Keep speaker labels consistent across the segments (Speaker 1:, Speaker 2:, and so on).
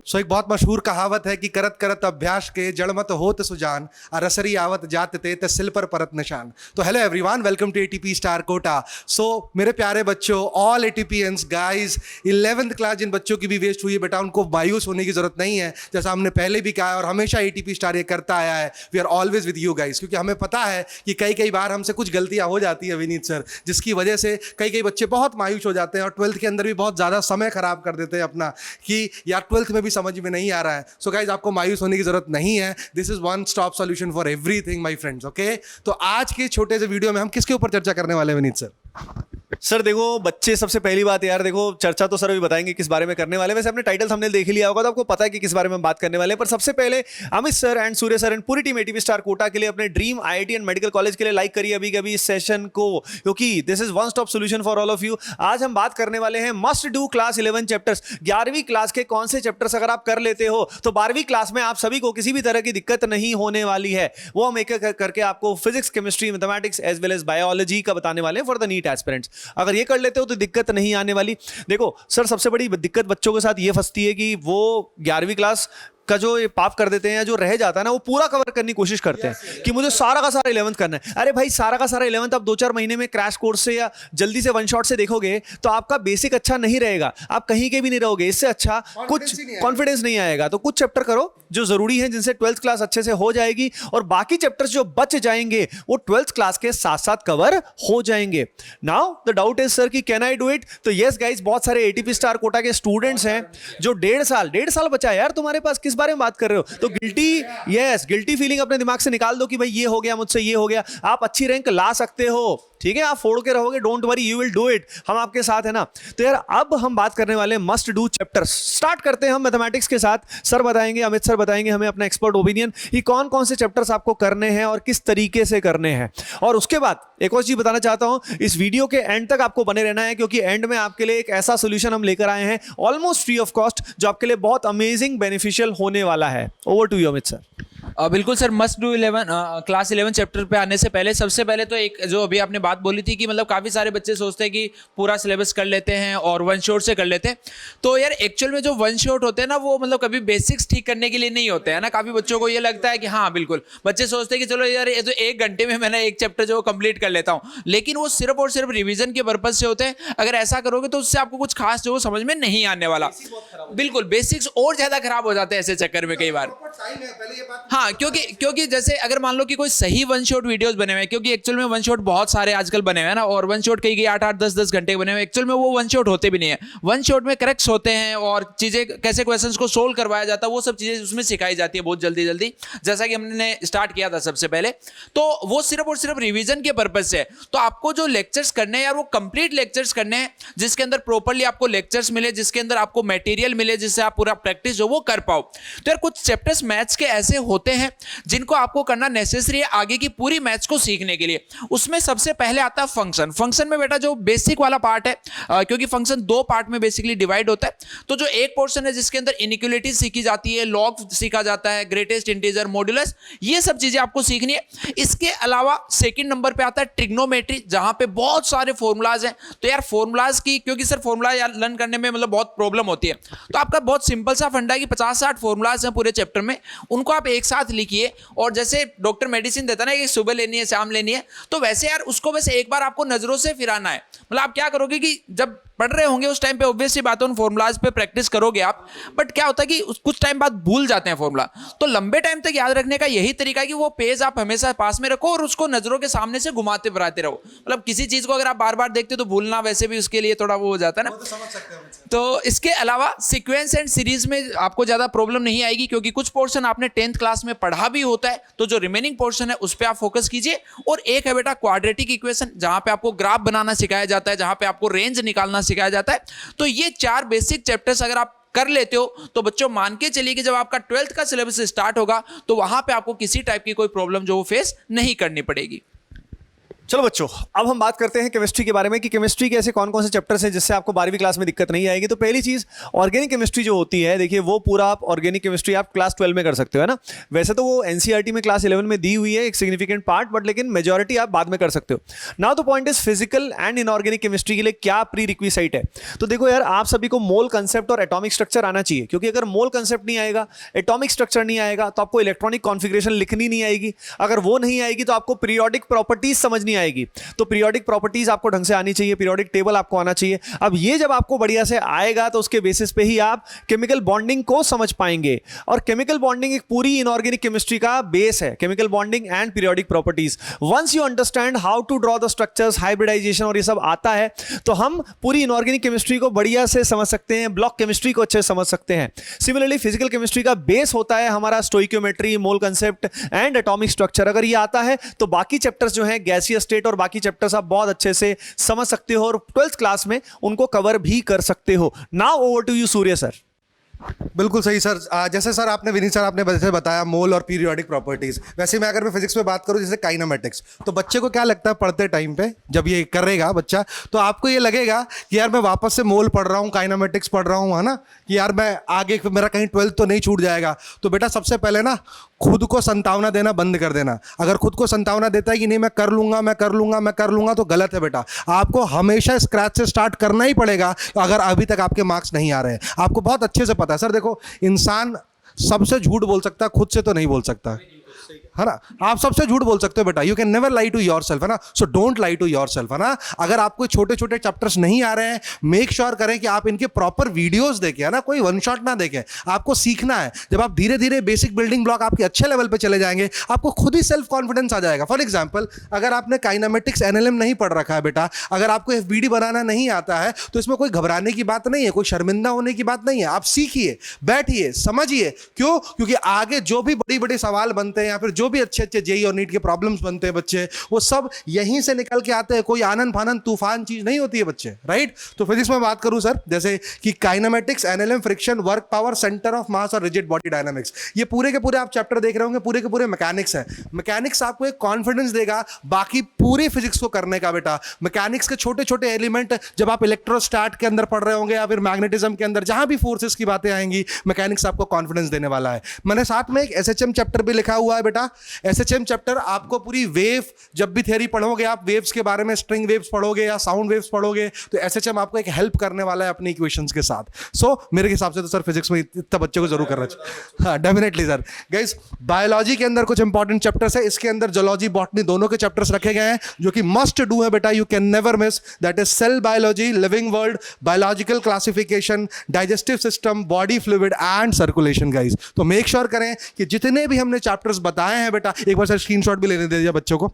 Speaker 1: सो एक बहुत मशहूर कहावत है कि करत करत अभ्यास के जड़मत होत सुजान रसरी आवत जात ते सिल पर परत निशान। तो hello everyone, welcome to ATP star Kota. So मेरे प्यारे बच्चों, all ATPians guys, 11th class जिन बच्चों की भी वेस्ट हुई है बेटा, उनको मायूस होने की जरूरत नहीं है। जैसा हमने पहले भी कहा है और हमेशा एटीपी स्टार ये करता आया है, we are always with you guys, क्योंकि हमें पता है कि कई बार हमसे कुछ गलतियां हो जाती है विनीत सर, जिसकी वजह से कई बच्चे बहुत मायूस हो जाते हैं और 12th के अंदर भी बहुत ज्यादा समय खराब कर देते हैं अपना, कि यार 12th में भी समझ में नहीं आ रहा है। सो गाइज, आपको मायूस होने की जरूरत नहीं है। This is one stop solution for everything my friends. Okay, तो आज के छोटे से वीडियो में हम किसके ऊपर चर्चा करने वाले हैं विनीत सर?
Speaker 2: सर देखो बच्चे, सबसे पहली बात यार, देखो चर्चा तो सर अभी बताएंगे किस बारे में करने वाले हैं। वैसे अपने टाइटल हमने देख लिया होगा तो आपको पता है कि किस बारे में हम बात करने वाले हैं। पर सबसे पहले Amit sir and Surya sir and पूरी टीम एटीपी स्टार कोटा के लिए, अपने dream IIT and medical college के लिए लाइक करिए अभी कभी इस सेशन को, क्योंकि this is one stop solution for all of you. आज हम बात करने वाले हैं मस्ट डू क्लास 11 चैप्टर्स। 11वीं क्लास के कौन से चैप्टर्स अगर आप कर लेते हो तो 12वीं क्लास में आप सभी को किसी भी तरह की दिक्कत नहीं होने वाली है। वो हम एक एक करके आपको physics, chemistry, mathematics as well as biology का बताने वाले हैं फॉर द नीट एस्पिरेंट्स। अगर ये कर लेते हो तो दिक्कत नहीं आने वाली। देखो सर, सबसे बड़ी दिक्कत बच्चों के साथ ये फंसती है कि वो 11वीं क्लास का जो ये पाप कर देते हैं या जो रह जाता है ना, वो पूरा कवर करने की कोशिश करते हैं कि मुझे सारा का सारा 11th करना है। अरे भाई, सारा का सारा 11th आप 2-4 महीने में क्रैश कोर्स से या जल्दी से वन शॉट से देखोगे तो आपका बेसिक अच्छा नहीं रहेगा, आप कहीं के भी नहीं रहोगे। इससे अच्छा कुछ कॉन्फिडेंस नहीं आएगा। तो कुछ चैप्टर करो जो जरूरी है, जिनसे 12th क्लास अच्छे से हो जाएगी, और बाकी चैप्टर्स जो बच जाएंगे वो 12th क्लास के साथ साथ कवर हो जाएंगे। Now the doubt is sir कि कैन आई डू इट? तो यस गाइस, बहुत सारे एटीपी स्टार कोटा के स्टूडेंट्स हैं जो 1.5 साल बचा है यार तुम्हारे पास, किस बारे में बात कर रहे हो? तो गिल्टी फीलिंग अपने दिमाग से निकाल दो कि भाई ये हो गया मुझसे, ये हो गया। आप अच्छी रैंक ला सकते हो, ठीक है, आप फोड़ के रहोगे, don't worry, you will do it, हम आपके साथ है ना। तो यार अब हम बात करने वाले हैं मस्ट डू चैप्टर्स। स्टार्ट करते हैं हम मैथमेटिक्स के साथ। सर बताएंगे, अमित सर बताएंगे हमें अपना एक्सपर्ट ओपिनियन कि कौन कौन से चैप्टर्स आपको करने हैं और किस तरीके से करने हैं। और उसके बाद एक और चीज बताना चाहता हूं, इस वीडियो के एंड तक आपको बने रहना है, क्योंकि एंड में आपके लिए एक ऐसा सोल्यूशन हम लेकर आए हैं ऑलमोस्ट फ्री ऑफ कॉस्ट, जो आपके लिए बहुत अमेजिंग बेनिफिशियल होने वाला है। Over to you Amit sir.
Speaker 3: बिल्कुल sir, must do 11 class 11 chapter पे आने से पहले सबसे पहले तो एक जो अभी आपने बात बोली थी कि मतलब काफ़ी सारे बच्चे सोचते हैं कि पूरा सिलेबस कर लेते हैं और वन शॉट से कर लेते हैं। तो यार एक्चुअल में जो वन शॉट होते हैं ना, वो मतलब कभी बेसिक्स ठीक करने के लिए नहीं होते हैं ना। काफ़ी बच्चों को ये लगता है कि हाँ बिल्कुल, बच्चे सोचते हैं कि चलो यार ये तो 1 घंटे में मैंने एक चैप्टर जो कंप्लीट कर लेता हूँ, लेकिन वो सिर्फ और सिर्फ रिविजन के पर्पज से होते हैं। अगर ऐसा करोगे तो उससे आपको कुछ खास जो समझ में नहीं आने वाला। बिल्कुल, बेसिक्स और ज़्यादा खराब हो जाते हैं ऐसे चक्कर में कई बार। हाँ, क्योंकि जैसे अगर मान लो कि कोई सही वन शॉट वीडियोस बने हुए हैं, क्योंकि एक्चुअल में वन शॉट बहुत सारे आजकल बने हुए हैं ना, और वन शॉट कई 8-8 10-10 घंटे बने हुए हैं। एक्चुअल में वो वन शॉट होते भी नहीं है। वन शॉट में करेक्ट्स होते हैं और चीजें कैसे क्वेश्चंस को सोल्व करवाया जाता है, वो सब चीजें उसमें सिखाई जाती है बहुत जल्दी जल्दी, जैसा कि हमने स्टार्ट किया था सबसे पहले। तो वो सिर्फ और सिर्फ रिविजन के पर्पज से। तो आपको जो लेक्चर्स करने हैं यार, वो कंप्लीट लेक्चर्स करने हैं, जिसके अंदर प्रॉपर्ली आपको लेक्चर्स मिले, जिसके अंदर आपको मटेरियल मिले, जिससे आप पूरा प्रैक्टिस जो वो कर पाओ। तो यार कुछ चैप्टर्स मैथ्स के ऐसे होते हैं जिनको आपको करना नेसेसरी है आगे की पूरी मैथ्स को सीखने के लिए। उसमें सबसे पहले आता है फंक्शन। फंक्शन में बेटा जो बेसिक वाला पार्ट है, क्योंकि फंक्शन 2 पार्ट में बेसिकली डिवाइड होता है। तो जो एक पोर्शन है जिसके अंदर इनइक्वालिटी सीखी जाती है, लॉग सीखा जाता है, ग्रेटेस्ट इंटीजर, मॉड्यूलस, ये सब चीजें आपको सीखनी है। इसके अलावा सेकंड नंबर पे आता है ट्रिग्नोमेट्री, जहां पे बहुत सारे फॉर्मूलाज हैं। तो यार फॉर्मूलाज की, क्योंकि सर फॉर्मूला यार लर्न करने में मतलब बहुत प्रॉब्लम होती है, तो आपका बहुत सिंपल सा फंडा है कि 50-60 फॉर्मूलाज हैं पूरे चैप्टर में, उनको आप एक साथ लिखिए। और जैसे डॉक्टर मेडिसिन देता ना कि सुबह लेनी है, शाम लेनी है, तो वैसे यार उसको बस एक बार आपको नजरों से फिराना है। मतलब आप क्या करोगे कि जब पढ़ रहे होंगे उस टाइम पे ऑब्वियसली बात है उन फॉर्मूलाज पे प्रैक्टिस करोगे आप, बट क्या होता है कि कुछ टाइम बाद भूल जाते हैं फॉर्मूला। तो लंबे टाइम तक याद रखने का यही तरीका है कि वो पेज आप हमेशा पास में रखो और उसको नजरों के सामने से घुमाते फिराते रहो। मतलब किसी चीज को अगर आप बार बार देखते हो तो भूलना वैसे भी उसके लिए थोड़ा वो हो जाता है ना। तो इसके अलावा सीक्वेंस एंड सीरीज में आपको ज्यादा प्रॉब्लम नहीं आएगी, क्योंकि कुछ पोर्शन आपने 10th क्लास में पढ़ा भी होता है। तो जो रिमेनिंग पोर्शन है उस पर आप फोकस कीजिए। और एक है बेटा क्वाड्रेटिक इक्वेशन, जहां पे आपको ग्राफ बनाना सिखाया जाता है, जहां पे आपको रेंज निकालना सिखाया जाता है। तो ये 4 बेसिक चैप्टर्स अगर आप कर लेते हो तो बच्चों मान के चलिए कि जब आपका 12th का सिलेबस स्टार्ट होगा तो वहां पे आपको किसी टाइप की कोई प्रॉब्लम जो फेस नहीं करनी पड़ेगी।
Speaker 2: चलो बच्चों, अब हम बात करते हैं केमिस्ट्री के बारे में कि केमिस्ट्री के ऐसे कौन कौन से चैप्टर्स हैं जिससे आपको 12वीं क्लास में दिक्कत नहीं आएगी। तो पहली चीज ऑर्गेनिक केमिस्ट्री जो होती है, देखिए वो पूरा आप ऑर्गेनिक केमिस्ट्री आप क्लास 12 में कर सकते हो, है ना। वैसे तो वो एनसीईआरटी में क्लास 11 में दी हुई है एक सिग्निफिकेंट पार्ट, बट लेकिन मेजॉरिटी आप बाद में कर सकते हो। Now the point is physical and inorganic chemistry के लिए क्या प्री रिक्विजिट है। तो देखो यार, आप सभी को मोल कंसेप्ट और एटॉमिक स्ट्रक्चर आना चाहिए, क्योंकि अगर मोल कंसेप्ट नहीं आएगा, एटॉमिक स्ट्रक्चर नहीं आएगा, तो आपको इलेक्ट्रॉनिक कॉन्फ़िगरेशन लिखनी नहीं आएगी। अगर वो नहीं आएगी तो आपको पीरियोडिक प्रॉपर्टीज समझ नहीं आएगी। तो पीरियोडिक प्रॉपर्टीज आपको ढंग से आनी चाहिए, पीरियोडिक टेबल आपको आना चाहिए। अब ये जब आपको बढ़िया से आएगा तो उसके बेसिस पे ही आप केमिकल बॉन्डिंग को समझ पाएंगे। और केमिकल बॉन्डिंग एक पूरी इनऑर्गेनिक केमिस्ट्री का बेस है, chemical bonding and periodic properties. Once you understand how to draw the structures, hybridization और ये सब आता है, तो हम पूरी इनऑर्गेनिक केमिस्ट्री को बढ़िया से समझ सकते हैं, ब्लॉक केमिस्ट्री को अच्छे से समझ सकते हैं। सिमिलरली फिजिकल केमिस्ट्री का बेस होता है हमारा stoichiometry, mole concept and atomic structure. अगर ये आता है तो बाकी चैप्टर्स जो हैं, गैसियस स्टेट और बाकी चैप्टर्स आप बहुत अच्छे से समझ सकते हो और 12th क्लास में उनको कवर भी कर सकते हो। Now over to you Surya sir.
Speaker 1: बिल्कुल सही सर। जैसे सर आपने विनीत सर आपने जैसे बताया मोल और पीरियोडिक प्रॉपर्टीज, वैसे मैं अगर मैं फिजिक्स में बात करूं जैसे काइनेमेटिक्स, तो बच्चे को क्या लगता है पढ़ते टाइम पे जब ये करेगा बच्चा, तो आपको ये लगेगा कि यार मैं वापस से मोल पढ़ रहा हूँ, काइनेमेटिक्स पढ़ रहा हूँ, है ना, कि यार मैं आगे मेरा कहीं 12th तो नहीं छूट जाएगा। तो बेटा सबसे पहले ना खुद को संतावना देना बंद कर देना। अगर खुद को संतावना देता है कि नहीं मैं कर लूंगा मैं कर लूंगा मैं कर लूंगा, तो गलत है बेटा। आपको हमेशा स्क्रैच से स्टार्ट करना ही पड़ेगा अगर अभी तक आपके मार्क्स नहीं आ रहे हैं। आपको बहुत अच्छे से पता है सर। देखो, इंसान सबसे झूठ बोल सकता है, खुद से तो नहीं बोल सकता, है ना। आप सबसे झूठ बोल सकते हो बेटा, you can never lie to yourself, है ना। So don't lie to yourself, है ना। अगर आपको छोटे छोटे चैप्टर्स नहीं आ रहे हैं, मेक श्योर करें कि आप इनके प्रॉपर वीडियोस देखें, है ना, कोई वन शॉट ना देखें। आपको सीखना है। जब आप धीरे धीरे बेसिक बिल्डिंग ब्लॉक आपके अच्छे लेवल पे चले जाएंगे, आपको खुद ही सेल्फ कॉन्फिडेंस आ जाएगा। फॉर एग्जाम्पल, अगर आपने काइनेमेटिक्स एनएलएम नहीं पढ़ रखा है बेटा, अगर आपको एफबीडी बनाना नहीं आता है, तो इसमें कोई घबराने की बात नहीं है, कोई शर्मिंदा होने की बात नहीं है। आप सीखिए, बैठिए, समझिए। क्यों? क्योंकि आगे जो भी बड़ी बड़ी सवाल बनते हैं या फिर जो भी अच्छे अच्छे जेई और नीट के प्रॉब्लम्स बनते हैं बच्चे, वो सब यहीं से निकल के आते हैं। कोई आनंद फानंद तूफान चीज नहीं होती है बच्चे, राइट। तो फिजिक्स में बात करूं सर, जैसे कि kinematics, NLM, friction, work power, centre of mass और रिजिड बॉडी डायनामिक्स, ये पूरे के पूरे आप चैप्टर देख रहे होंगे, पूरे के पूरे मैकेनिक्स है। मैकेनिक्स आपको एक कॉन्फिडेंस देगा बाकी पूरे फिजिक्स को करने का बेटा। मैकेनिक्स के छोटे छोटे एलिमेंट जब आप इलेक्ट्रोस्टैट के अंदर पढ़ रहे होंगे या फिर मैग्नेटिज्म के अंदर, जहां भी फोर्सेस की बातें आएंगी, मैकेनिक्स आपको कॉन्फिडेंस देने वाला है। मैंने साथ में एक एसएचएम चैप्टर भी लिखा हुआ है बेटा। एसएचएम चैप्टर आपको पूरी वेव, जब भी थ्योरी पढ़ोगे आप वेव्स के बारे में, स्ट्रिंग वेव्स पढ़ोगे या साउंड वेव्स पढ़ोगे, तो एसएचएम आपको एक हेल्प करने वाला है अपनी इक्वेशंस के साथ। सो मेरे हिसाब से तो सर फिजिक्स में इतना बच्चे को जरूर करना चाहिए। हाँ, डेफिनेटली सर। गाइस, बायोलॉजी के अंदर कुछ इंपॉर्टेंट चैप्टर्स है। इसके अंदर जूलॉजी, बॉटनी दोनों के चैप्टर्स रखे गए हैं जो कि मस्ट डू है बेटा, you can never miss. That is cell biology, living world, biological classification, digestive system, body fluid and circulation. Guys, तो मेक श्योर करें कि जितने भी हमने चैप्टर्स बताए हैं बेटा, एक बार सर स्क्रीनशॉट भी लेने दे दिया बच्चों को।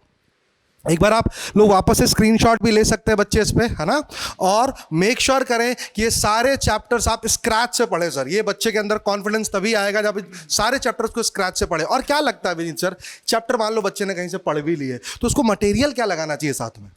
Speaker 1: एक बार आप लोग वापस से स्क्रीनशॉट भी ले सकते हैं बच्चे इस पे, है ना। और मेक श्योर करें कि ये सारे चैप्टर्स आप स्क्रैच से पढ़ें सर। ये बच्चे के अंदर कॉन्फिडेंस तभी आएगा जब सारे चैप्टर्स को स्क्रैच से पढ़े। और क्या लगता है विनीत सर, चैप्टर मान लो बच्चे ने कहीं से पढ़ भी लिए, तो उसको मटेरियल क्या लगाना चाहिए साथ में?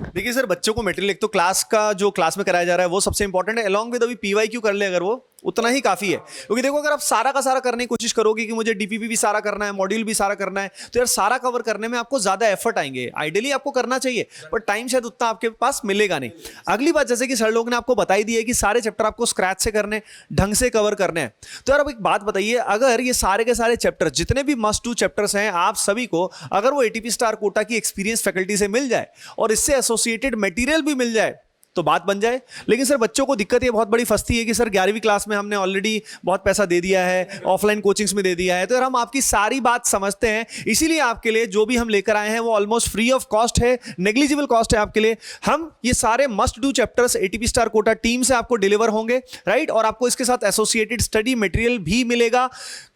Speaker 2: देखिए सर, बच्चों को मटेरियल एक तो क्लास का जो क्लास में कराया जा रहा है वो सबसे इंपॉर्टेंट है। अलॉन्ग विद अभी पीवाईक्यू कर ले अगर, वो उतना ही काफी है। क्योंकि देखो, अगर आप सारा का सारा करने की कोशिश करोगे कि मुझे डीपीपी भी सारा करना है, मॉड्यूल भी सारा करना है, तो यार सारा कवर करने में आपको ज्यादा एफर्ट आएंगे। आइडियली आपको करना चाहिए, पर टाइम शायद उतना आपके पास मिलेगा नहीं। अगली बात, जैसे कि सर लोग ने आपको बताई दी है कि सारे चैप्टर आपको स्क्रैच से करने, ढंग से कवर करने हैं। तो यार अब एक बात बताइए, अगर ये सारे के सारे चैप्टर, जितने भी मस्ट डू चैप्टर्स हैं, आप सभी को अगर वो एटीपी स्टार कोटा की एक्सपीरियंस फैकल्टी से मिल जाए और इससे एसोसिएटेड मटेरियल भी मिल जाए, तो बात बन जाए। लेकिन सर बच्चों को दिक्कत ये बहुत बड़ी फंसती है कि सर 11वीं क्लास में हमने ऑलरेडी बहुत पैसा दे दिया है, ऑफलाइन कोचिंग्स में दे दिया है, तो यार हम आपकी सारी बात समझते हैं, इसीलिए आपके लिए जो भी हम लेकर आए हैं वो ऑलमोस्ट फ्री ऑफ कॉस्ट है, नेग्लिजिबल कॉस्ट है आपके लिए। हम ये सारे must do chapters ATP star Kota team से आपको डिलीवर होंगे, राइट। और आपको इसके साथ एसोसिएटेड स्टडी मटेरियल भी मिलेगा।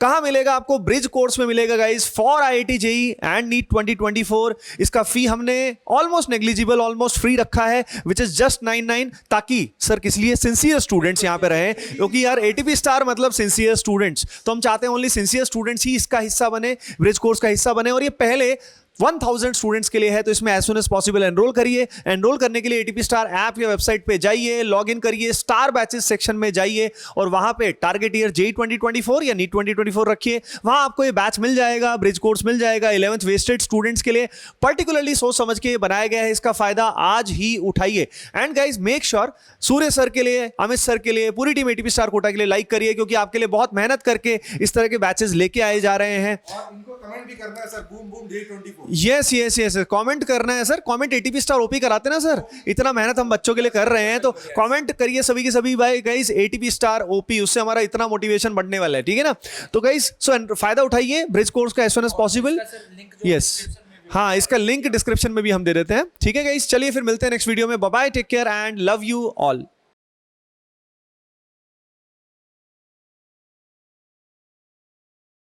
Speaker 2: कहां मिलेगा? आपको ब्रिज कोर्स में मिलेगा guys, for IIT JEE and NEET 2024। इसका फी हमने ऑलमोस्ट नेग्लिजिबल, ऑलमोस्ट फ्री रखा है, विच इज जस्ट 99, ताकि सर किस लिए सिंसियर स्टूडेंट्स यहां पे रहे, क्योंकि यार एटीपी स्टार मतलब सिंसियर स्टूडेंट्स, तो हम चाहते हैं ओनली सिंसियर स्टूडेंट्स ही इसका हिस्सा बने, ब्रिज कोर्स का हिस्सा बने। और ये पहले 1000 स्टूडेंट्स के लिए है, तो इसमें as soon as possible enroll करिए। एनरोल करने के लिए एटीपी स्टार ऐप या वेबसाइट पे जाइए, लॉग इन करिए, स्टार बैचेस सेक्शन में जाइए और वहां पे टारगेट ईयर जेई 2024 या नीट 2024 रखिए। वहां आपको ये बैच मिल जाएगा, ब्रिज कोर्स मिल जाएगा 11th वेस्टेड स्टूडेंट्स के लिए। पर्टिकुलरली सोच समझ के बनाया गया है, इसका फायदा आज ही उठाइए। And guys make sure Surya sir के लिए, अमित सर के लिए, पूरी टीम एटीपी स्टार कोटा के लिए लाइक करिए, क्योंकि आपके लिए बहुत मेहनत करके इस तरह के बैचेस लेके आए जा रहे हैं।
Speaker 1: और इनको कमेंट भी करना है sir, boom boom day 24।
Speaker 2: Yes yes yes, comment करना है sir. Comment ATP star OP कराते ना सर, इतना मेहनत हम बच्चों के लिए कर रहे हैं, तो कमेंट करिए सभी के सभी भाई गाइस एटीपी स्टार ओपी, उससे हमारा इतना मोटिवेशन बढ़ने वाला है, ठीक है ना। तो गाइस सो फायदा उठाइए ब्रिज कोर्स का as soon as possible. Yes हाँ, इसका लिंक डिस्क्रिप्शन में भी हम दे देते हैं, ठीक है गाइस। चलिए फिर मिलते हैं नेक्स्ट वीडियो में। Bye bye, take care and love you all.